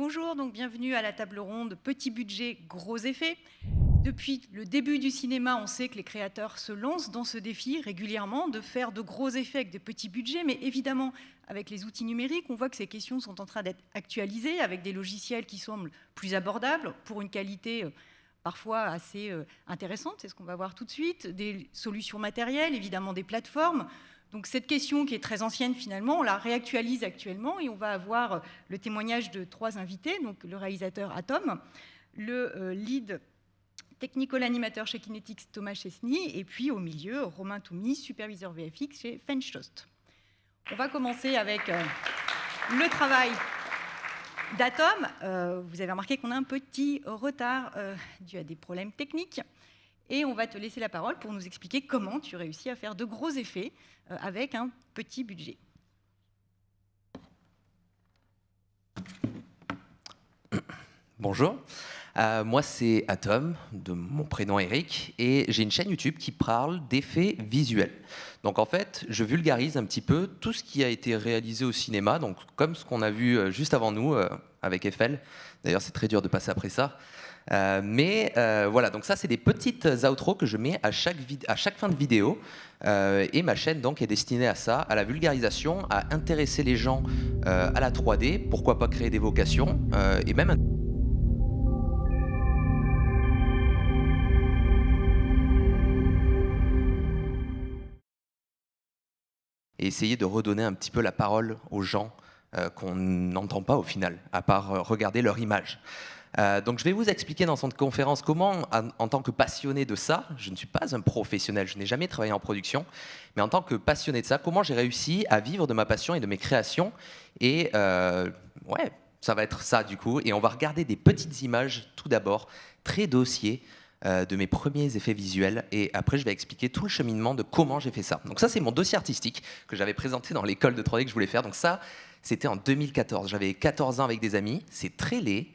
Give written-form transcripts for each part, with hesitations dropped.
Bonjour, donc bienvenue à la table ronde Petit budget, gros effets. Depuis le début du cinéma, on sait que les créateurs se lancent dans ce défi régulièrement de faire de gros effets avec de petits budgets, mais évidemment, avec les outils numériques, on voit que ces questions sont en train d'être actualisées avec des logiciels qui semblent plus abordables pour une qualité parfois assez intéressante, c'est ce qu'on va voir tout de suite, des solutions matérielles, évidemment des plateformes. Donc cette question qui est très ancienne finalement, on la réactualise actuellement et on va avoir le témoignage de 3 invités, donc le réalisateur Atom, le lead technical animateur chez Kinetics Thomas Chesney et puis au milieu Romain Toumy, superviseur VFX chez Fenchtost. On va commencer avec le travail d'Atom. Vous avez remarqué qu'on a un petit retard dû à des problèmes techniques. Et on va te laisser la parole pour nous expliquer comment tu réussis à faire de gros effets avec un petit budget. Bonjour, moi c'est Atom, de mon prénom Eric, et j'ai une chaîne YouTube qui parle d'effets visuels. Donc en fait, je vulgarise un petit peu tout ce qui a été réalisé au cinéma, donc comme ce qu'on a vu juste avant nous avec Eiffel. D'ailleurs, c'est très dur de passer après ça. Voilà, donc ça c'est des petites outros que je mets à chaque fin de vidéo et ma chaîne donc est destinée à ça, à la vulgarisation, à intéresser les gens à la 3D, pourquoi pas créer des vocations et même et essayer de redonner un petit peu la parole aux gens qu'on n'entend pas au final, à part regarder leur image. Donc je vais vous expliquer dans cette conférence comment, en tant que passionné de ça, je ne suis pas un professionnel, je n'ai jamais travaillé en production, mais en tant que passionné de ça, comment j'ai réussi à vivre de ma passion et de mes créations. Et ouais, ça va être ça du coup. Et on va regarder des petites images tout d'abord, très dossiers, de mes premiers effets visuels. Et après, je vais expliquer tout le cheminement de comment j'ai fait ça. Donc ça, c'est mon dossier artistique que j'avais présenté dans l'école de 3D que je voulais faire. Donc ça, c'était en 2014. J'avais 14 ans avec des amis. C'est très laid.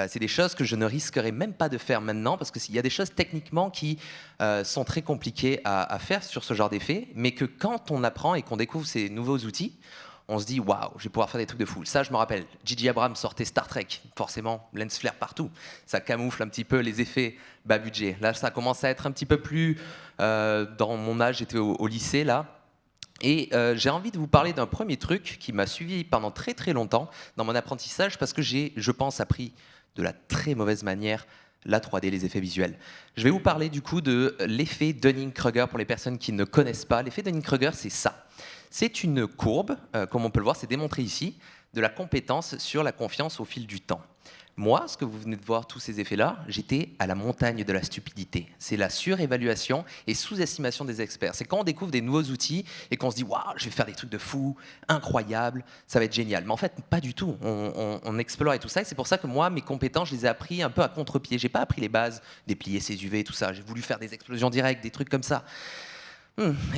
C'est des choses que je ne risquerais même pas de faire maintenant parce qu'il y a des choses techniquement qui sont très compliquées à faire sur ce genre d'effet, mais que quand on apprend et qu'on découvre ces nouveaux outils, on se dit waouh, je vais pouvoir faire des trucs de fou. Ça, je me rappelle, J.J. Abrams sortait Star Trek, forcément, lens flare partout. Ça camoufle un petit peu les effets bas budget. Là, ça commence à être un petit peu plus dans mon âge, j'étais au lycée là. Et j'ai envie de vous parler d'un premier truc qui m'a suivi pendant très très longtemps dans mon apprentissage parce que j'ai, je pense, appris de la très mauvaise manière la 3D, les effets visuels. Je vais vous parler du coup de l'effet Dunning-Kruger pour les personnes qui ne connaissent pas. L'effet Dunning-Kruger, c'est ça. C'est une courbe, comme on peut le voir, c'est démontré ici, de la compétence sur la confiance au fil du temps. Moi, ce que vous venez de voir, tous ces effets-là, j'étais à la montagne de la stupidité. C'est la surévaluation et sous-estimation des experts. C'est quand on découvre des nouveaux outils et qu'on se dit « Waouh, je vais faire des trucs de fou, incroyable, ça va être génial ». Mais en fait, pas du tout. On explore et tout ça. Et c'est pour ça que moi, mes compétences, je les ai appris un peu à contre-pied. J'ai pas appris les bases, déplier ses UV, tout ça. J'ai voulu faire des explosions directes, des trucs comme ça.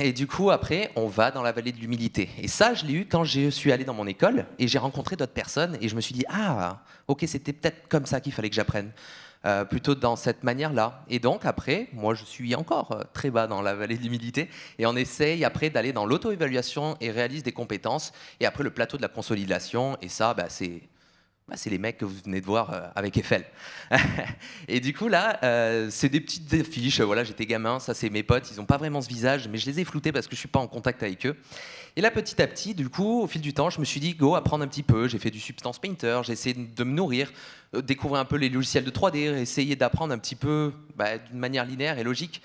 Et du coup, après, on va dans la vallée de l'humilité. Et ça, je l'ai eu quand je suis allé dans mon école et j'ai rencontré d'autres personnes et je me suis dit, ah, ok, c'était peut-être comme ça qu'il fallait que j'apprenne, plutôt dans cette manière-là. Et donc, après, moi, je suis encore très bas dans la vallée de l'humilité et on essaye après d'aller dans l'auto-évaluation et réalise des compétences. Et après, le plateau de la consolidation. Et ça, c'est les mecs que vous venez de voir avec Eiffel. Et du coup, là, c'est des petites affiches. Voilà, j'étais gamin, ça, c'est mes potes. Ils n'ont pas vraiment ce visage, mais je les ai floutés parce que je ne suis pas en contact avec eux. Et là, petit à petit, du coup, au fil du temps, je me suis dit, go, apprendre un petit peu. J'ai fait du Substance Painter, j'ai essayé de me nourrir, découvrir un peu les logiciels de 3D, essayer d'apprendre un petit peu, d'une manière linéaire et logique,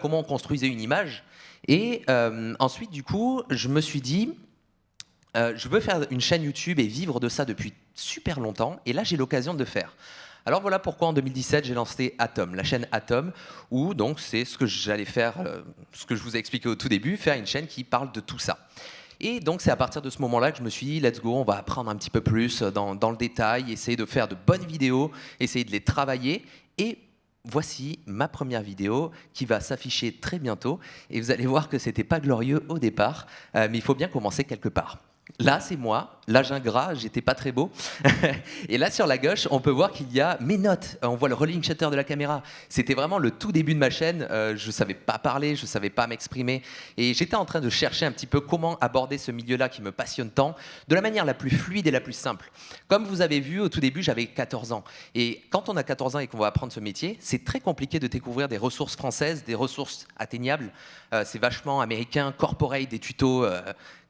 comment on construisait une image. Et ensuite, du coup, je me suis dit, je veux faire une chaîne YouTube et vivre de ça depuis super longtemps, et là j'ai l'occasion de le faire. Alors voilà pourquoi en 2017 j'ai lancé Atom, la chaîne Atom, où donc c'est ce que j'allais faire, ce que je vous ai expliqué au tout début, faire une chaîne qui parle de tout ça. Et donc c'est à partir de ce moment-là que je me suis dit, let's go, on va apprendre un petit peu plus dans le détail, essayer de faire de bonnes vidéos, essayer de les travailler, et voici ma première vidéo qui va s'afficher très bientôt, et vous allez voir que c'était pas glorieux au départ, mais il faut bien commencer quelque part. Là, c'est moi, l'âge ingrat, j'étais pas très beau. Et là, sur la gauche, on peut voir qu'il y a mes notes. On voit le rolling shutter de la caméra. C'était vraiment le tout début de ma chaîne. Je savais pas parler, je savais pas m'exprimer. Et j'étais en train de chercher un petit peu comment aborder ce milieu-là qui me passionne tant, de la manière la plus fluide et la plus simple. Comme vous avez vu, au tout début, j'avais 14 ans. Et quand on a 14 ans et qu'on va apprendre ce métier, c'est très compliqué de découvrir des ressources françaises, des ressources atteignables. C'est vachement américain, corporate, des tutos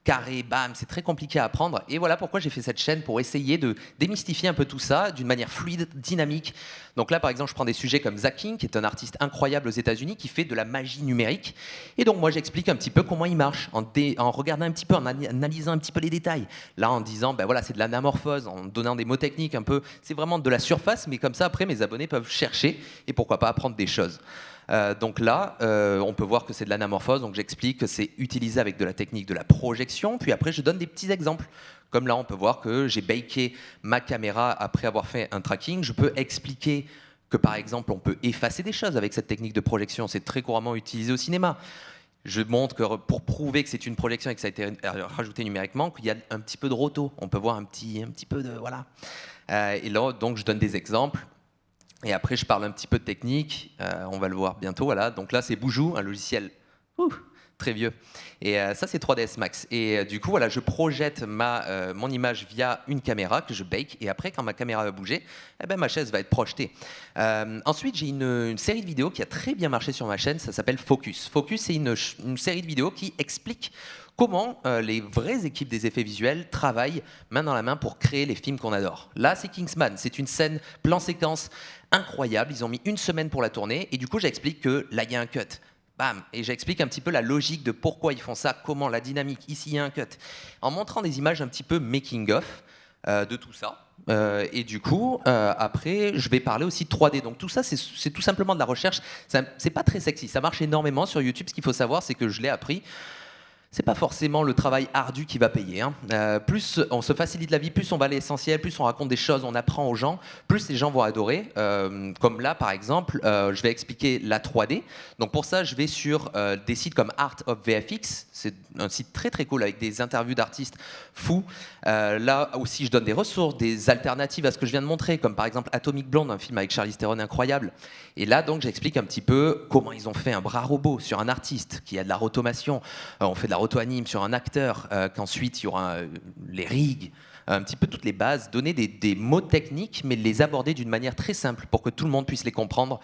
carré, bam, c'est très compliqué à apprendre. Et voilà pourquoi j'ai fait cette chaîne, pour essayer de démystifier un peu tout ça d'une manière fluide, dynamique. Donc là, par exemple, je prends des sujets comme Zach King, qui est un artiste incroyable aux États-Unis, qui fait de la magie numérique. Et donc moi, j'explique un petit peu comment il marche, en regardant un petit peu, en analysant un petit peu les détails. Là, en disant, ben voilà, c'est de l'anamorphose, en donnant des mots techniques un peu. C'est vraiment de la surface, mais comme ça, après, mes abonnés peuvent chercher et pourquoi pas apprendre des choses. Donc là, on peut voir que c'est de l'anamorphose, donc j'explique que c'est utilisé avec de la technique de la projection, puis après je donne des petits exemples. Comme là, on peut voir que j'ai baké ma caméra après avoir fait un tracking. Je peux expliquer que par exemple, on peut effacer des choses avec cette technique de projection, c'est très couramment utilisé au cinéma. Je montre que pour prouver que c'est une projection et que ça a été rajouté numériquement, qu'il y a un petit peu de roto, on peut voir un petit peu de... Voilà. Et là, donc je donne des exemples. Et après, je parle un petit peu de technique, on va le voir bientôt. Voilà. Donc là, c'est Boujou, un logiciel très vieux. Et ça, c'est 3ds Max. Et du coup, voilà, je projette mon image via une caméra que je bake. Et après, quand ma caméra va bouger, eh ben, ma chaise va être projetée. Ensuite, j'ai une série de vidéos qui a très bien marché sur ma chaîne. Ça s'appelle Focus. Focus, c'est une série de vidéos qui explique comment les vraies équipes des effets visuels travaillent main dans la main pour créer les films qu'on adore. Là, c'est Kingsman. C'est une scène plan-séquence incroyable. Ils ont mis 1 semaine pour la tourner. Et du coup, j'explique que là, il y a un cut. Bam. Et j'explique un petit peu la logique de pourquoi ils font ça, comment la dynamique. Ici, il y a un cut. En montrant des images un petit peu making-of de tout ça. Et du coup, après, je vais parler aussi de 3D. Donc tout ça, c'est tout simplement de la recherche. C'est pas très sexy. Ça marche énormément sur YouTube. Ce qu'il faut savoir, c'est que je l'ai appris. C'est pas forcément le travail ardu qui va payer. Plus on se facilite la vie, plus on va à l'essentiel, plus on raconte des choses, on apprend aux gens, plus les gens vont adorer. Comme là, par exemple, je vais expliquer la 3D. Donc pour ça, je vais sur des sites comme Art of VFX. C'est un site très très cool avec des interviews d'artistes fous. Là aussi, je donne des ressources, des alternatives à ce que je viens de montrer, comme par exemple Atomic Blonde, un film avec Charlize Theron incroyable. Et là, donc, j'explique un petit peu comment ils ont fait un bras robot sur un artiste, qui a de la rotomation. On fait de la roto-anime sur un acteur, qu'ensuite il y aura les rigs, un petit peu toutes les bases, donner des mots techniques, mais les aborder d'une manière très simple pour que tout le monde puisse les comprendre.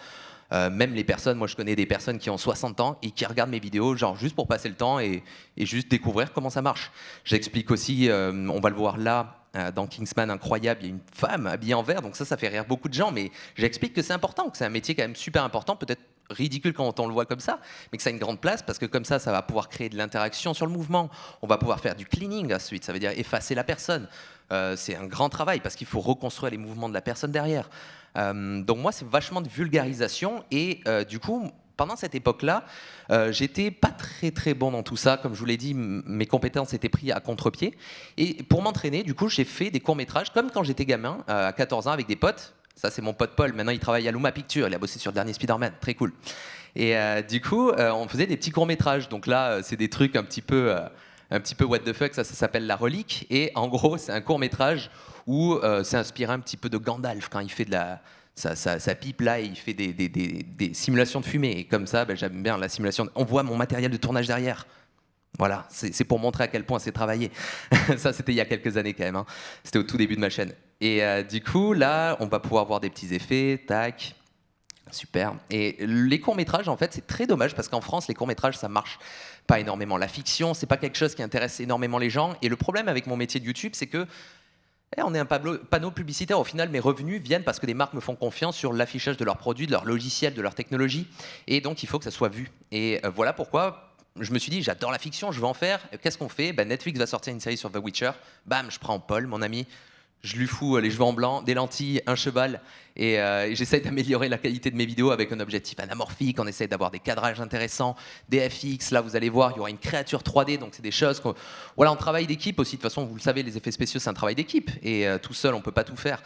Même les personnes, moi je connais des personnes qui ont 60 ans et qui regardent mes vidéos genre juste pour passer le temps et juste découvrir comment ça marche. J'explique aussi, on va le voir là, dans Kingsman incroyable, il y a une femme habillée en vert, donc ça fait rire beaucoup de gens, mais j'explique que c'est important, que c'est un métier quand même super important, peut-être ridicule quand on le voit comme ça, mais que ça a une grande place parce que comme ça va pouvoir créer de l'interaction sur le mouvement. On va pouvoir faire du cleaning ensuite, ça veut dire effacer la personne. C'est un grand travail parce qu'il faut reconstruire les mouvements de la personne derrière. Donc moi, c'est vachement de vulgarisation et du coup, pendant cette époque-là, j'étais pas très très bon dans tout ça. Comme je vous l'ai dit, mes compétences étaient prises à contre-pied. Et pour m'entraîner, du coup, j'ai fait des courts-métrages comme quand j'étais gamin, à 14 ans, avec des potes. Ça, c'est mon pote Paul. Maintenant, il travaille à Luma Pictures. Il a bossé sur le dernier Spider-Man. Très cool. Et du coup, on faisait des petits courts-métrages. Donc là, c'est des trucs un petit peu what the fuck. Ça s'appelle La Relique. Et en gros, c'est un court-métrage où c'est inspiré un petit peu de Gandalf quand il fait de la... Ça pipe là et il fait des simulations de fumée. Et comme ça, j'aime bien la simulation. On voit mon matériel de tournage derrière. Voilà, c'est pour montrer à quel point c'est travaillé. Ça, c'était il y a quelques années quand même. Hein. C'était au tout début de ma chaîne. Et du coup, là, on va pouvoir voir des petits effets. Tac. Super. Et les courts-métrages, en fait, c'est très dommage parce qu'en France, les courts-métrages, ça marche pas énormément. La fiction, c'est pas quelque chose qui intéresse énormément les gens. Et le problème avec mon métier de YouTube, c'est que on est un panneau publicitaire. Au final, mes revenus viennent parce que des marques me font confiance sur l'affichage de leurs produits, de leurs logiciels, de leur technologie. Et donc, il faut que ça soit vu. Et voilà pourquoi je me suis dit, j'adore la fiction, je veux en faire. Qu'est-ce qu'on fait ? Netflix va sortir une série sur The Witcher. Bam, je prends Paul, mon ami. Je lui fous les cheveux en blanc, des lentilles, un cheval. Et j'essaie d'améliorer la qualité de mes vidéos avec un objectif anamorphique. On essaie d'avoir des cadrages intéressants, des FX. Là, vous allez voir, il y aura une créature 3D. Donc, c'est des choses voilà, on travaille d'équipe aussi. De toute façon, vous le savez, les effets spéciaux, c'est un travail d'équipe. Et tout seul, on ne peut pas tout faire.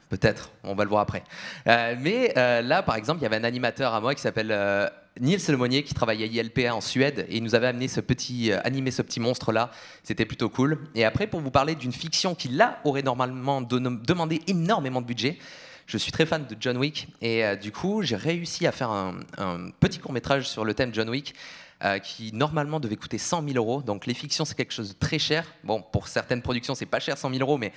Peut-être, on va le voir après. Mais là, par exemple, il y avait un animateur à moi qui s'appelle Niels Lemonnier qui travaille à ILPA en Suède et il nous avait amené animé ce petit monstre-là. C'était plutôt cool. Et après, pour vous parler d'une fiction qui, là, aurait normalement demandé énormément de budget, je suis très fan de John Wick et du coup, j'ai réussi à faire un petit court-métrage sur le thème John Wick qui normalement devait coûter 100 000 euros. Donc les fictions, c'est quelque chose de très cher. Bon, pour certaines productions, c'est pas cher, 100 000 euros, mais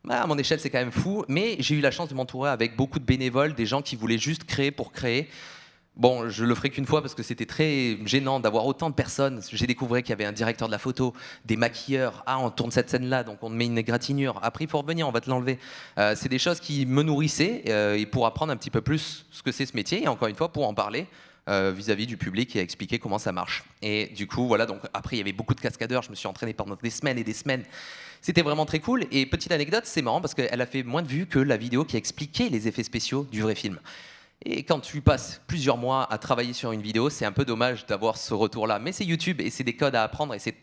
à mon échelle, c'est quand même fou. Mais j'ai eu la chance de m'entourer avec beaucoup de bénévoles, des gens qui voulaient juste créer pour créer. Bon, je le ferai qu'une fois parce que c'était très gênant d'avoir autant de personnes. J'ai découvert qu'il y avait un directeur de la photo, des maquilleurs. Ah, on tourne cette scène-là, donc on te met une égratignure. Après, il faut revenir, on va te l'enlever. C'est des choses qui me nourrissaient et pour apprendre un petit peu plus ce que c'est ce métier et encore une fois pour en parler vis-à-vis du public et expliquer comment ça marche. Et du coup, voilà, donc après, il y avait beaucoup de cascadeurs. Je me suis entraîné pendant des semaines et des semaines. C'était vraiment très cool. Et petite anecdote, c'est marrant parce qu'elle a fait moins de vues que la vidéo qui expliquait les effets spéciaux du vrai film. Et quand tu passes plusieurs mois à travailler sur une vidéo, c'est un peu dommage d'avoir ce retour-là. Mais c'est YouTube et c'est des codes à apprendre et c'est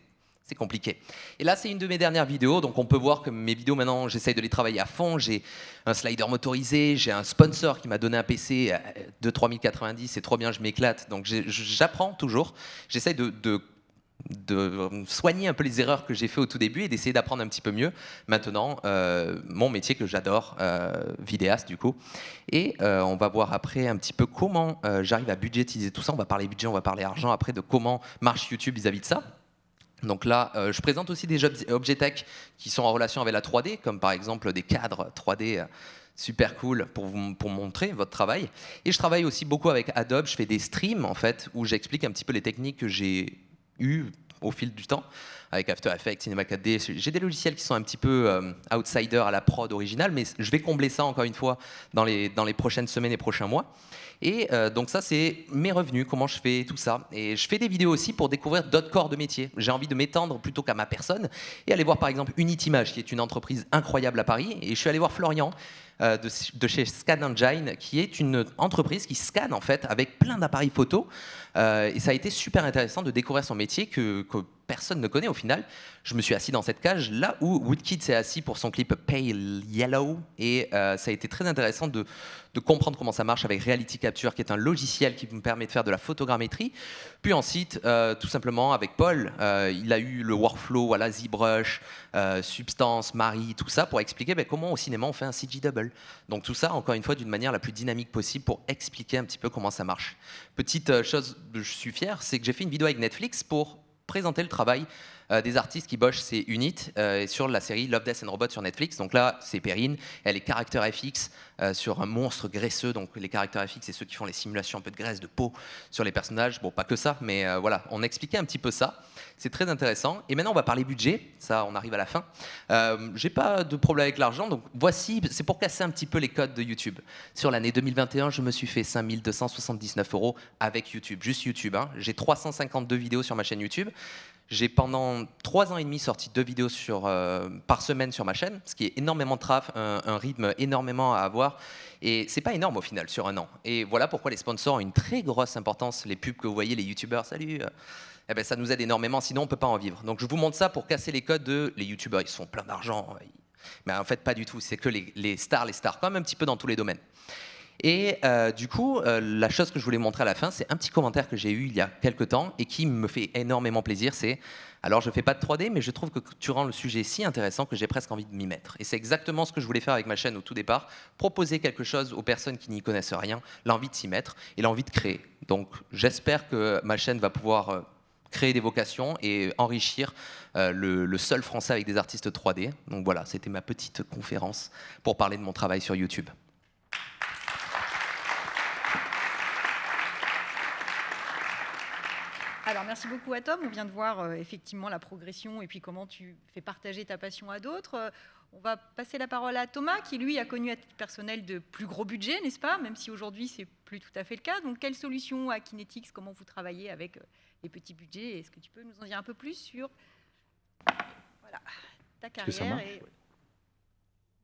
compliqué. Et là, c'est une de mes dernières vidéos, donc on peut voir que mes vidéos, maintenant, j'essaye de les travailler à fond. J'ai un slider motorisé, j'ai un sponsor qui m'a donné un PC de 3090, c'est trop bien, je m'éclate. Donc j'apprends toujours. J'essaye de soigner un peu les erreurs que j'ai fait au tout début et d'essayer d'apprendre un petit peu mieux maintenant mon métier que j'adore, vidéaste du coup. Et on va voir après un petit peu comment j'arrive à budgétiser tout ça. On va parler budget, on va parler argent après de comment marche YouTube vis-à-vis de ça. Donc là, je présente aussi des objets tech qui sont en relation avec la 3D, comme par exemple des cadres 3D super cool pour montrer votre travail. Et je travaille aussi beaucoup avec Adobe. Je fais des streams en fait où j'explique un petit peu les techniques que j'ai eues au fil du temps avec After Effects, Cinema 4D. J'ai des logiciels qui sont un petit peu outsiders à la prod originale, mais je vais combler ça encore une fois dans les prochaines semaines et prochains mois. Et donc ça, c'est mes revenus, comment je fais tout ça. Et je fais des vidéos aussi pour découvrir d'autres corps de métier. J'ai envie de m'étendre plutôt qu'à ma personne et aller voir par exemple Unitimage, qui est une entreprise incroyable à Paris. Et je suis allé voir Florian de chez Scan Engine, qui est une entreprise qui scanne en fait avec plein d'appareils photo. Et ça a été super intéressant de découvrir son métier que personne ne connaît au final. Je me suis assis dans cette cage là où Woodkid s'est assis pour son clip Pale Yellow et ça a été très intéressant de comprendre comment ça marche avec Reality Capture, qui est un logiciel qui me permet de faire de la photogrammétrie. Puis ensuite, tout simplement avec Paul, il a eu le workflow, voilà, ZBrush, Substance, Mari, tout ça pour expliquer comment au cinéma on fait un CG double. Donc tout ça, encore une fois, d'une manière la plus dynamique possible pour expliquer un petit peu comment ça marche. Petite chose dont je suis fier, c'est que j'ai fait une vidéo avec Netflix pour présenter le travail des artistes qui bossent chez Unit sur la série Love, Death and Robots sur Netflix. Donc là, c'est Perrine, elle est caractère FX sur un monstre graisseux. Donc les caractères FX, c'est ceux qui font les simulations un peu de graisse, de peau sur les personnages. Bon, pas que ça, mais voilà, on expliquait un petit peu ça. C'est très intéressant. Et maintenant, on va parler budget. Ça, on arrive à la fin. J'ai pas de problème avec l'argent, donc voici, c'est pour casser un petit peu les codes de YouTube. Sur l'année 2021, je me suis fait 5 279 € avec YouTube, juste YouTube. Hein. J'ai 352 vidéos sur ma chaîne YouTube. J'ai pendant 3 ans et demi sorti 2 vidéos par semaine sur ma chaîne, ce qui est énormément de traf, un rythme énormément à avoir. Et c'est pas énorme au final sur un an. Et voilà pourquoi les sponsors ont une très grosse importance. Les pubs que vous voyez, les youtubeurs, salut, eh ben, ça nous aide énormément, sinon on ne peut pas en vivre. Donc je vous montre ça pour casser les codes de les youtubeurs, ils sont pleins d'argent. Mais en fait, pas du tout. C'est que les stars, comme un petit peu dans tous les domaines. Et du coup, la chose que je voulais montrer à la fin, c'est un petit commentaire que j'ai eu il y a quelques temps et qui me fait énormément plaisir. C'est alors, je ne fais pas de 3D, mais je trouve que tu rends le sujet si intéressant que j'ai presque envie de m'y mettre. Et c'est exactement ce que je voulais faire avec ma chaîne au tout départ, proposer quelque chose aux personnes qui n'y connaissent rien, l'envie de s'y mettre et l'envie de créer. Donc, j'espère que ma chaîne va pouvoir créer des vocations et enrichir le seul français avec des artistes 3D. Donc voilà, c'était ma petite conférence pour parler de mon travail sur YouTube. Alors, merci beaucoup à Tom. On vient de voir effectivement la progression et puis comment tu fais partager ta passion à d'autres. On va passer la parole à Thomas, qui lui a connu à titre personnel de plus gros budgets, n'est-ce pas? Même si aujourd'hui, c'est plus tout à fait le cas. Donc, quelle solution à Kinetics? Comment vous travaillez avec les petits budgets? Est-ce que tu peux nous en dire un peu plus sur voilà, ta carrière et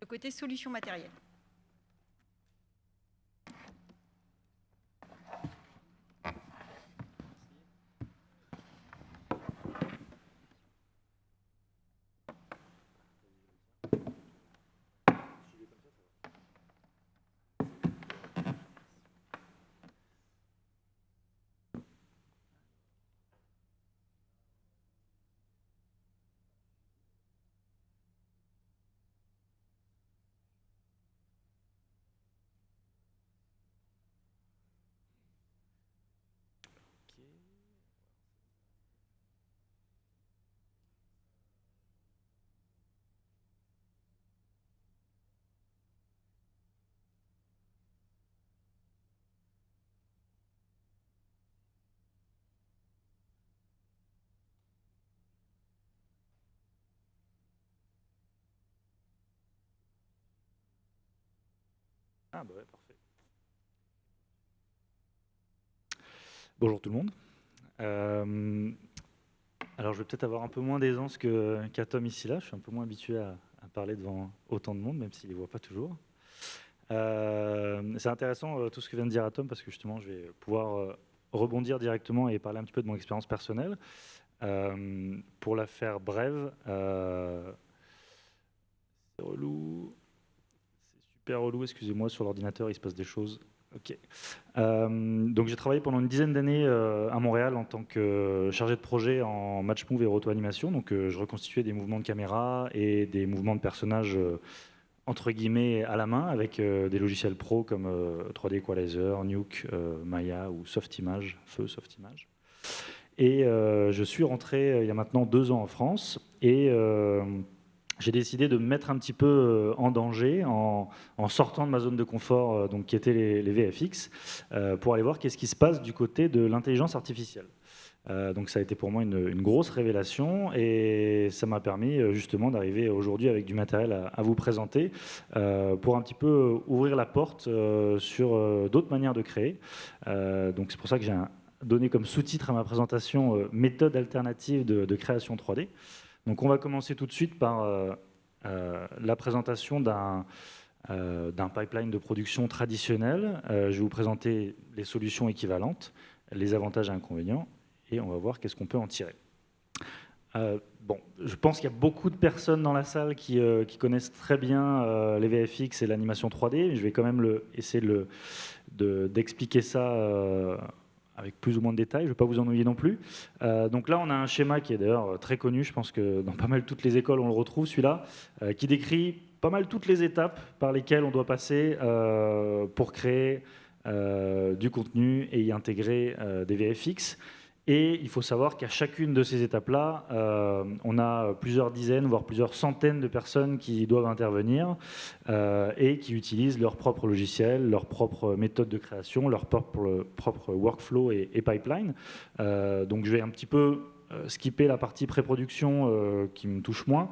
le côté solution matérielle? Ah bah ouais, parfait. Bonjour tout le monde. Alors je vais peut-être avoir un peu moins d'aisance qu'à Tom ici là. Je suis un peu moins habitué à parler devant autant de monde, même s'il ne les voit pas toujours. C'est intéressant tout ce que vient de dire Tom, parce que justement je vais pouvoir rebondir directement et parler un petit peu de mon expérience personnelle. Pour la faire brève, c'est relou. C'est super relou, excusez-moi, sur l'ordinateur il se passe des choses. Ok. Donc j'ai travaillé pendant une dizaine d'années à Montréal en tant que chargé de projet en match move et roto-animation. Donc je reconstituais des mouvements de caméra et des mouvements de personnages entre guillemets à la main avec des logiciels pro comme 3D Equalizer, Nuke, Maya ou Softimage, Feu Softimage. Et je suis rentré il y a maintenant 2 ans en France et j'ai décidé de me mettre un petit peu en danger en sortant de ma zone de confort, donc, qui était les VFX, pour aller voir qu'est-ce qui se passe du côté de l'intelligence artificielle. Donc ça a été pour moi une grosse révélation et ça m'a permis justement d'arriver aujourd'hui avec du matériel à vous présenter pour un petit peu ouvrir la porte sur d'autres manières de créer. Donc c'est pour ça que j'ai donné comme sous-titre à ma présentation méthode alternative de création 3D. Donc on va commencer tout de suite par la présentation d'un pipeline de production traditionnel. Je vais vous présenter les solutions équivalentes, les avantages et inconvénients, et on va voir qu'est-ce qu'on peut en tirer. Bon, je pense qu'il y a beaucoup de personnes dans la salle qui connaissent très bien les VFX et l'animation 3D, mais je vais quand même essayer d'expliquer ça avec plus ou moins de détails, je ne vais pas vous ennuyer non plus. Donc là, on a un schéma qui est d'ailleurs très connu, je pense que dans pas mal toutes les écoles, on le retrouve, celui-là, qui décrit pas mal toutes les étapes par lesquelles on doit passer pour créer du contenu et y intégrer des VFX. Et il faut savoir qu'à chacune de ces étapes-là, on a plusieurs dizaines, voire plusieurs centaines de personnes qui doivent intervenir et qui utilisent leur propre logiciel, leur propre méthode de création, leur propre workflow et pipeline. Donc je vais un petit peu skipper la partie pré-production qui me touche moins.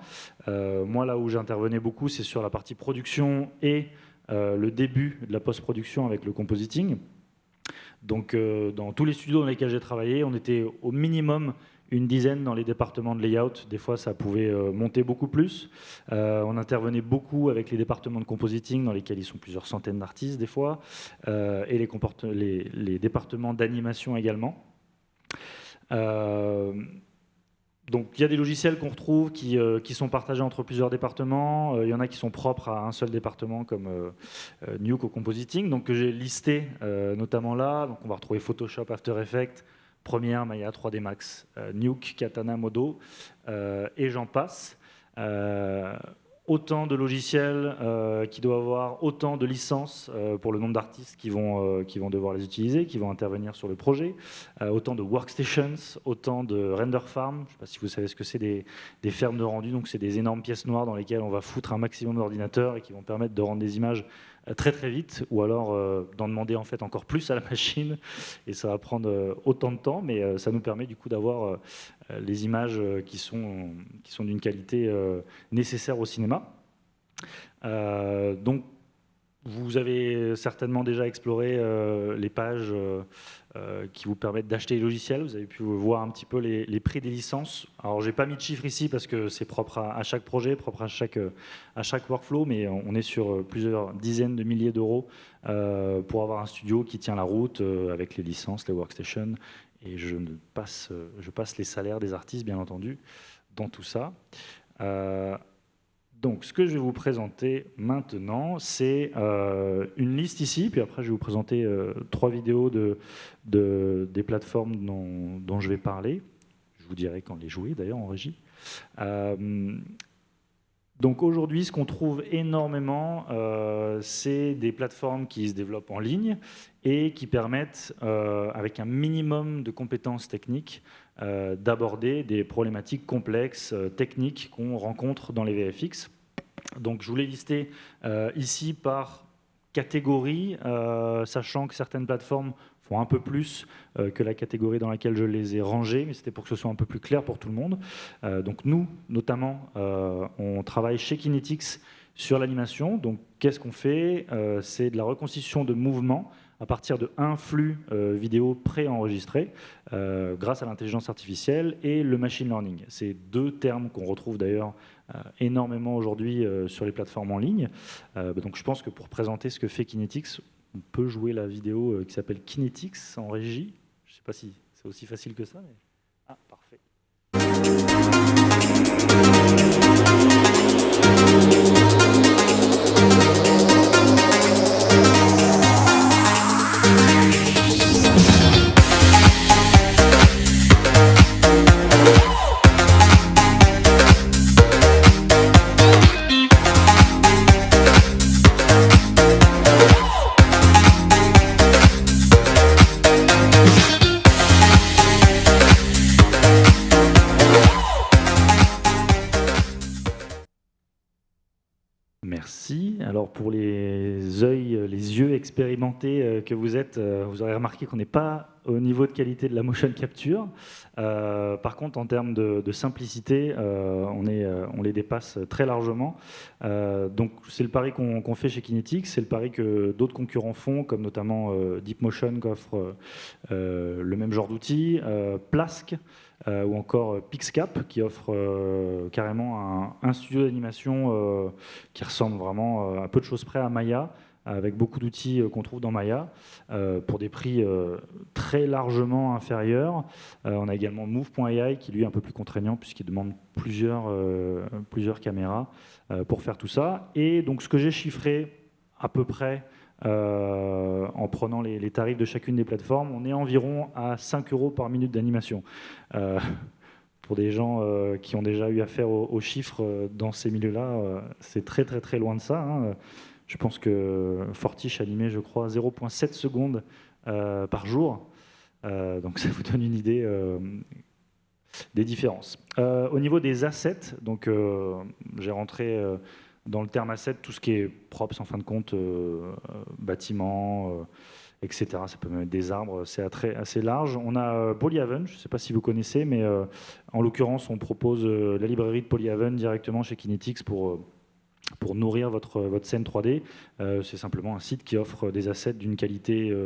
Moi, là où j'intervenais beaucoup, c'est sur la partie production et le début de la post-production avec le compositing. Donc, dans tous les studios dans lesquels j'ai travaillé, on était au minimum une dizaine dans les départements de layout. Des fois, ça pouvait monter beaucoup plus. On intervenait beaucoup avec les départements de compositing, dans lesquels ils sont plusieurs centaines d'artistes, des fois, et les départements d'animation également. Donc, il y a des logiciels qu'on retrouve qui sont partagés entre plusieurs départements. Il y en a qui sont propres à un seul département, comme Nuke au compositing, donc que j'ai listé notamment là. Donc, on va retrouver Photoshop, After Effects, Premiere, Maya, 3D Max, Nuke, Katana, Modo, et j'en passe. Autant de logiciels qui doivent avoir autant de licences pour le nombre d'artistes qui vont devoir les utiliser, qui vont intervenir sur le projet, autant de workstations, autant de render farms. Je ne sais pas si vous savez ce que c'est des fermes de rendu, donc c'est des énormes pièces noires dans lesquelles on va foutre un maximum d'ordinateurs et qui vont permettre de rendre des images très très vite, ou alors d'en demander en fait encore plus à la machine, et ça va prendre autant de temps, mais ça nous permet du coup d'avoir les images qui sont d'une qualité nécessaire au cinéma. Donc vous avez certainement déjà exploré les pages qui vous permettent d'acheter les logiciels. Vous avez pu voir un petit peu les prix des licences. Alors, je n'ai pas mis de chiffres ici parce que c'est propre à chaque projet, propre à chaque workflow, mais on est sur plusieurs dizaines de milliers d'euros pour avoir un studio qui tient la route avec les licences, les workstations. Et je passe les salaires des artistes, bien entendu, dans tout ça. Donc, ce que je vais vous présenter maintenant, c'est une liste ici, puis après je vais vous présenter 3 vidéos des plateformes dont je vais parler. Je vous dirai quand les jouer, d'ailleurs, en régie. Donc aujourd'hui, ce qu'on trouve énormément, c'est des plateformes qui se développent en ligne et qui permettent, avec un minimum de compétences techniques, d'aborder des problématiques complexes, techniques qu'on rencontre dans les VFX. Donc je vous l'ai listé ici par catégorie, sachant que certaines plateformes font un peu plus que la catégorie dans laquelle je les ai rangées, mais c'était pour que ce soit un peu plus clair pour tout le monde. Donc nous, notamment, on travaille chez Kinetics sur l'animation. Donc, qu'est-ce qu'on fait? C'est de la reconstitution de mouvements à partir d'un flux vidéo préenregistré grâce à l'intelligence artificielle et le machine learning. C'est deux termes qu'on retrouve d'ailleurs énormément aujourd'hui sur les plateformes en ligne. Donc je pense que pour présenter ce que fait Kinetics, on peut jouer la vidéo qui s'appelle Kinetics en régie. Je ne sais pas si c'est aussi facile que ça. Mais... Ah, parfait. Merci. Alors pour les yeux expérimentés que vous êtes, vous aurez remarqué qu'on n'est pas au niveau de qualité de la motion capture. Par contre, en termes de simplicité, on les dépasse très largement. Donc c'est le pari qu'on fait chez Kinetics, c'est le pari que d'autres concurrents font, comme notamment DeepMotion qui offre le même genre d'outils, Plask, ou encore Pixcap qui offre carrément un studio d'animation qui ressemble vraiment à peu de choses près à Maya, avec beaucoup d'outils qu'on trouve dans Maya, pour des prix très largement inférieurs. On a également Move.ai qui lui est un peu plus contraignant puisqu'il demande plusieurs caméras pour faire tout ça. Et donc ce que j'ai chiffré à peu près en prenant les tarifs de chacune des plateformes, on est environ à 5 € par minute d'animation. Pour des gens qui ont déjà eu affaire aux chiffres dans ces milieux-là, c'est très très très loin de ça. Hein. Je pense que Fortiche animait, je crois, 0,7 secondes par jour. Donc ça vous donne une idée des différences. Au niveau des assets, donc j'ai rentré dans le terme asset tout ce qui est props en fin de compte, bâtiments, etc. Ça peut même être des arbres, c'est assez large. On a Polyhaven, je ne sais pas si vous connaissez, mais en l'occurrence, on propose la librairie de Polyhaven directement chez Kinetics pour nourrir votre scène 3D. C'est simplement un site qui offre des assets d'une qualité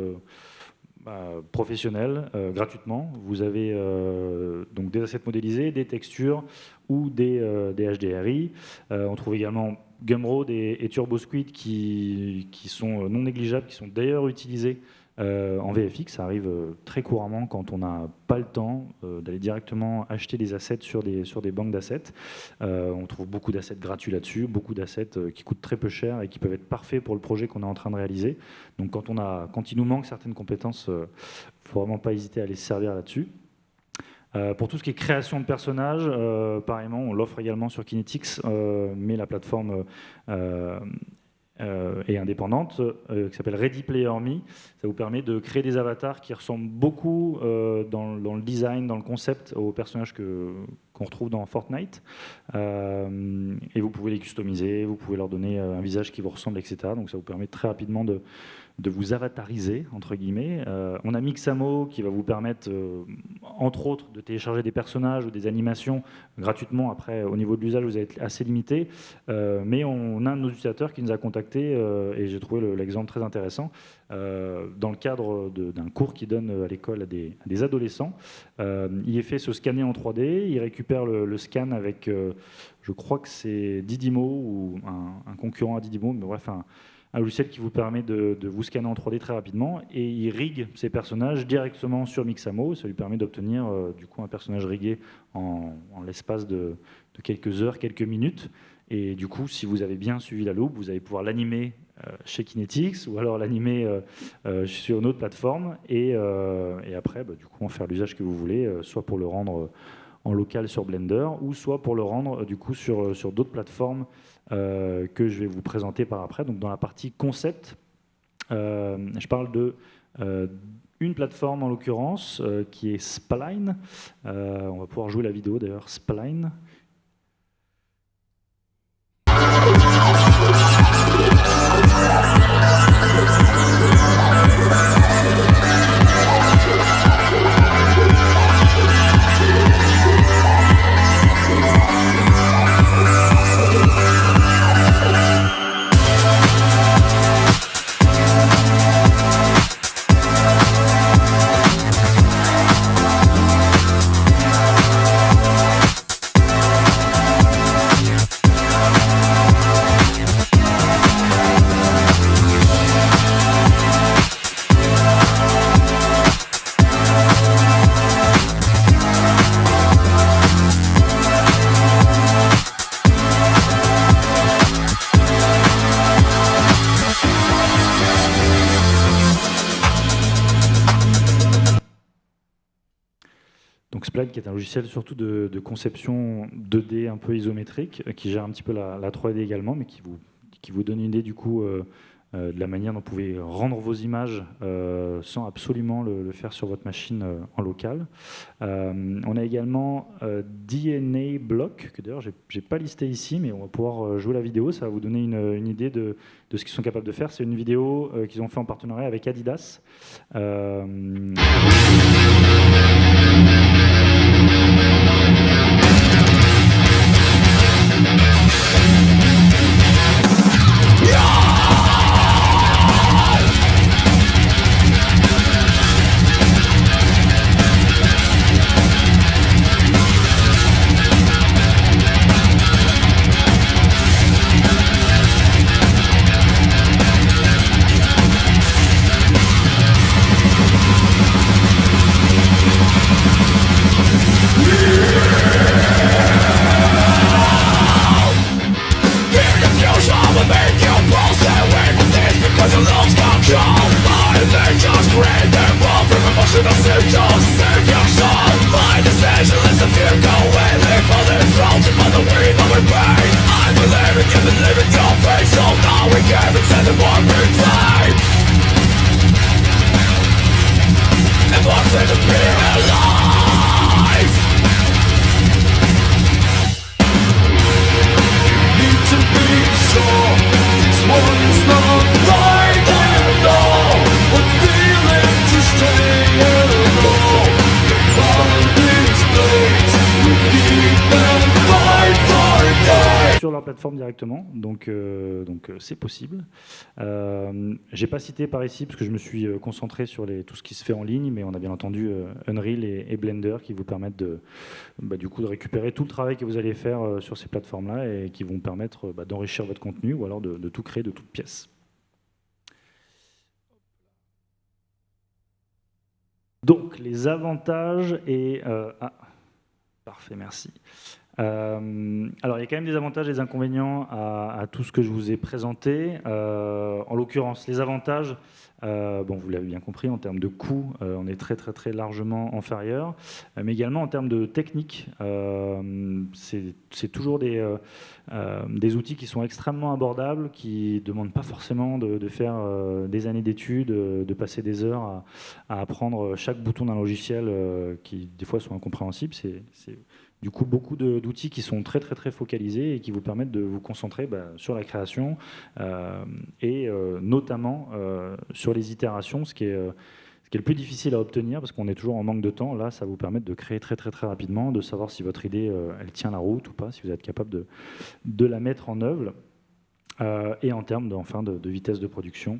professionnelle, gratuitement. Vous avez donc des assets modélisés, des textures ou des HDRI. On trouve également Gumroad et TurboSquid qui sont non négligeables, qui sont d'ailleurs utilisés en VFX. Ça arrive très couramment quand on n'a pas le temps d'aller directement acheter des assets sur des banques d'assets. On trouve beaucoup d'assets gratuits là-dessus, beaucoup d'assets qui coûtent très peu cher et qui peuvent être parfaits pour le projet qu'on est en train de réaliser. Donc quand il nous manque certaines compétences, il ne faut vraiment pas hésiter à aller se servir là-dessus. Pour tout ce qui est création de personnages, pareillement, on l'offre également sur Kinetics, mais la plateforme est indépendante, qui s'appelle Ready Player Me. Ça vous permet de créer des avatars qui ressemblent beaucoup dans le design, dans le concept, aux personnages qu'on retrouve dans Fortnite. Et vous pouvez les customiser, vous pouvez leur donner un visage qui vous ressemble, etc. Donc ça vous permet très rapidement de vous avatariser, entre guillemets. On a Mixamo qui va vous permettre, entre autres, de télécharger des personnages ou des animations gratuitement. Après, au niveau de l'usage, vous allez être assez limité. Mais on a un de nos utilisateurs qui nous a contactés, et j'ai trouvé l'exemple très intéressant, dans le cadre d'un cours qu'il donne à l'école à des adolescents. Il est fait se scanner en 3D, il récupère le scan avec, je crois que c'est Didimo, ou un concurrent à Didimo, mais bref, un logiciel qui vous permet de vous scanner en 3D très rapidement, et il rigue ses personnages directement sur Mixamo. Ça lui permet d'obtenir du coup un personnage rigué en l'espace de quelques heures, quelques minutes. Et du coup, si vous avez bien suivi la loupe, vous allez pouvoir l'animer chez Kinetics ou alors l'animer sur une autre plateforme, et après, du coup, en faire l'usage que vous voulez, soit pour le rendre en local sur Blender, ou soit pour le rendre du coup sur d'autres plateformes que je vais vous présenter par après. Donc dans la partie concept, je parle de une plateforme en l'occurrence qui est Spline. On va pouvoir jouer la vidéo d'ailleurs, Spline. qui est un logiciel surtout de conception 2D un peu isométrique, qui gère un petit peu la 3D également, mais qui vous donne une idée du coup de la manière dont vous pouvez rendre vos images sans absolument le faire sur votre machine en local. On a également DNA Block, que d'ailleurs j'ai pas listé ici, mais on va pouvoir jouer la vidéo, ça va vous donner une idée de ce qu'ils sont capables de faire. C'est une vidéo qu'ils ont fait en partenariat avec Adidas. Sur leur plateforme directement, donc c'est possible. J'ai pas cité par ici parce que je me suis concentré sur tout ce qui se fait en ligne, mais on a bien entendu Unreal et Blender qui vous permettent du coup de récupérer tout le travail que vous allez faire sur ces plateformes-là et qui vont permettre d'enrichir votre contenu ou alors de tout créer de toutes pièces. Donc les avantages et parfait, merci. Alors, il y a quand même des avantages et des inconvénients à tout ce que je vous ai présenté. En l'occurrence, les avantages, vous l'avez bien compris, en termes de coût, on est très, très, très largement inférieur, mais également en termes de technique. C'est toujours des outils qui sont extrêmement abordables, qui ne demandent pas forcément de faire des années d'études, de passer des heures à apprendre chaque bouton d'un logiciel qui, des fois, sont incompréhensibles. C'est du coup beaucoup d'outils qui sont très très très focalisés et qui vous permettent de vous concentrer sur la création et notamment sur les itérations, ce qui est le plus difficile à obtenir parce qu'on est toujours en manque de temps. Là, ça va vous permettre de créer très très très rapidement, de savoir si votre idée elle tient la route ou pas, si vous êtes capable de la mettre en œuvre. Et en termes de vitesse de production,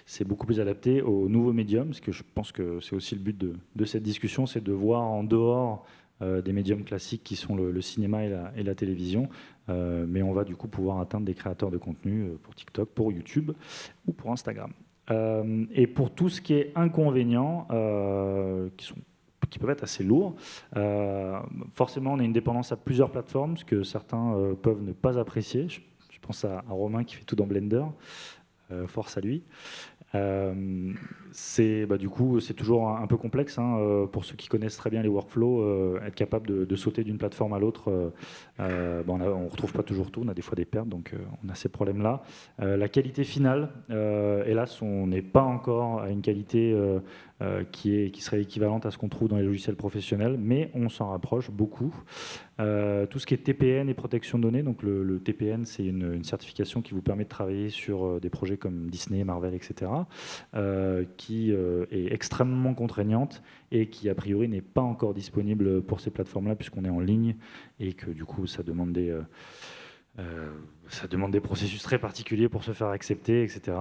c'est beaucoup plus adapté aux nouveaux médiums, parce que je pense que c'est aussi le but de cette discussion, c'est de voir en dehors des médiums classiques qui sont le cinéma et la télévision, mais on va du coup pouvoir atteindre des créateurs de contenu pour TikTok, pour YouTube ou pour Instagram. Et pour tout ce qui est inconvénients, qui peuvent être assez lourds, forcément on a une dépendance à plusieurs plateformes, ce que certains peuvent ne pas apprécier. Je pense à Romain qui fait tout dans Blender, force à lui. Du coup, c'est toujours un peu complexe pour ceux qui connaissent très bien les workflows, être capable de sauter d'une plateforme à l'autre. On ne retrouve pas toujours tout, on a des fois des pertes, donc on a ces problèmes-là. La qualité finale, hélas, on n'est pas encore à une qualité qui serait équivalente à ce qu'on trouve dans les logiciels professionnels, mais on s'en rapproche beaucoup. Tout ce qui est TPN et protection de données, donc le TPN, c'est une certification qui vous permet de travailler sur des projets comme Disney, Marvel, etc., qui est extrêmement contraignante et qui, a priori, n'est pas encore disponible pour ces plateformes-là, puisqu'on est en ligne et que, du coup, ça demande des processus très particuliers pour se faire accepter, etc.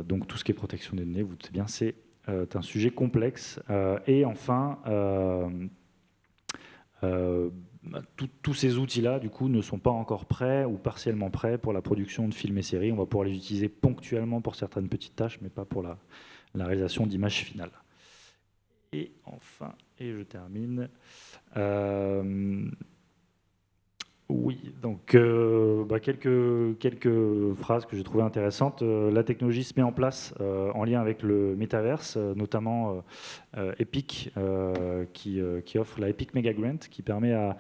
Donc, tout ce qui est protection des données, vous savez bien, c'est un sujet complexe. Et enfin, tous ces outils-là, du coup, ne sont pas encore prêts ou partiellement prêts pour la production de films et séries. On va pouvoir les utiliser ponctuellement pour certaines petites tâches, mais pas pour la réalisation d'images finales. Et enfin, et je termine, Oui, donc quelques phrases que j'ai trouvées intéressantes. La technologie se met en place en lien avec le métaverse, notamment Epic, qui offre la Epic Mega Grant, qui permet à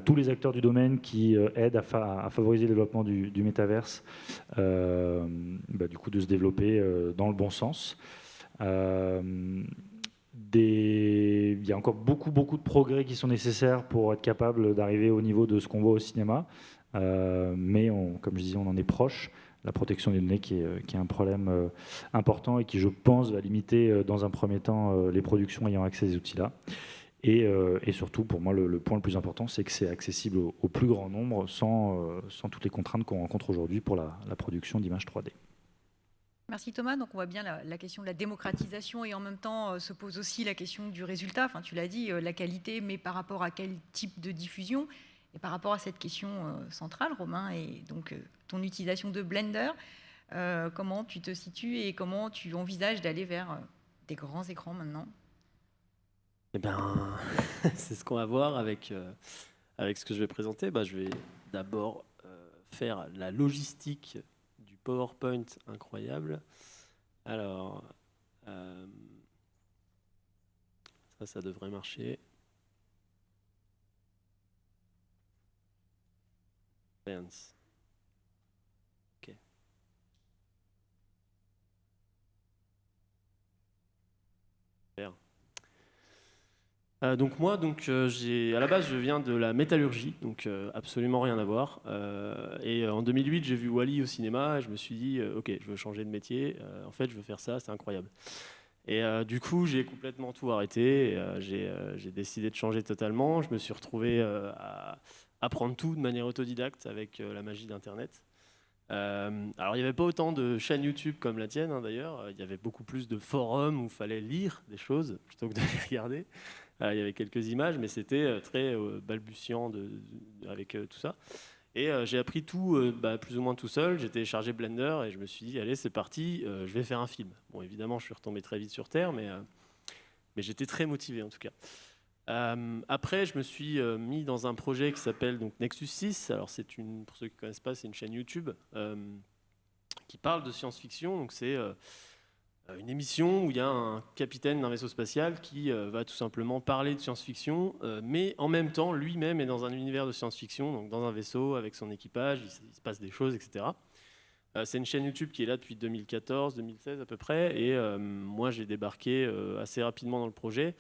tous les acteurs du domaine qui aident à favoriser le développement du métaverse, du coup de se développer dans le bon sens. Il y a encore beaucoup de progrès qui sont nécessaires pour être capable d'arriver au niveau de ce qu'on voit au cinéma. Mais comme je disais, on en est proche. La protection des données qui est un problème important et qui, je pense, va limiter dans un premier temps les productions ayant accès à ces outils-là. Et surtout, pour moi, le point le plus important, c'est que c'est accessible au plus grand nombre sans toutes les contraintes qu'on rencontre aujourd'hui pour la production d'images 3D. Merci Thomas. Donc on voit bien la question de la démocratisation et en même temps se pose aussi la question du résultat. Enfin, tu l'as dit, la qualité, mais par rapport à quel type de diffusion? Et par rapport à cette question centrale, Romain, et donc ton utilisation de Blender, comment tu te situes et comment tu envisages d'aller vers des grands écrans maintenant? Eh bien, c'est ce qu'on va voir avec ce que je vais présenter. Je vais d'abord faire la logistique du PowerPoint incroyable. Alors, ça devrait marcher. Ok. Donc moi, à la base, je viens de la métallurgie, donc absolument rien à voir. Et en 2008, j'ai vu Wall-E au cinéma, et je me suis dit, ok, je veux changer de métier. En fait, je veux faire ça, c'est incroyable. Et du coup, j'ai complètement tout arrêté. J'ai décidé de changer totalement. Je me suis retrouvé à apprendre tout de manière autodidacte avec la magie d'Internet. Alors, il n'y avait pas autant de chaînes YouTube comme la tienne, hein, d'ailleurs. Il y avait beaucoup plus de forums où il fallait lire des choses plutôt que de les regarder. Il y avait quelques images, mais c'était très balbutiant avec tout ça. Et j'ai appris tout plus ou moins tout seul. J'ai téléchargé Blender et je me suis dit, allez, c'est parti, je vais faire un film. Bon, évidemment, je suis retombé très vite sur Terre, mais j'étais très motivé en tout cas. Après, je me suis mis dans un projet qui s'appelle donc Nexus 6. Alors, pour ceux qui ne connaissent pas, c'est une chaîne YouTube qui parle de science-fiction. Donc, c'est une émission où il y a un capitaine d'un vaisseau spatial qui va tout simplement parler de science-fiction, mais en même temps, lui-même est dans un univers de science-fiction, donc dans un vaisseau avec son équipage, il se passe des choses, etc. C'est une chaîne YouTube qui est là depuis 2014-2016 à peu près, et moi j'ai débarqué assez rapidement dans le projet.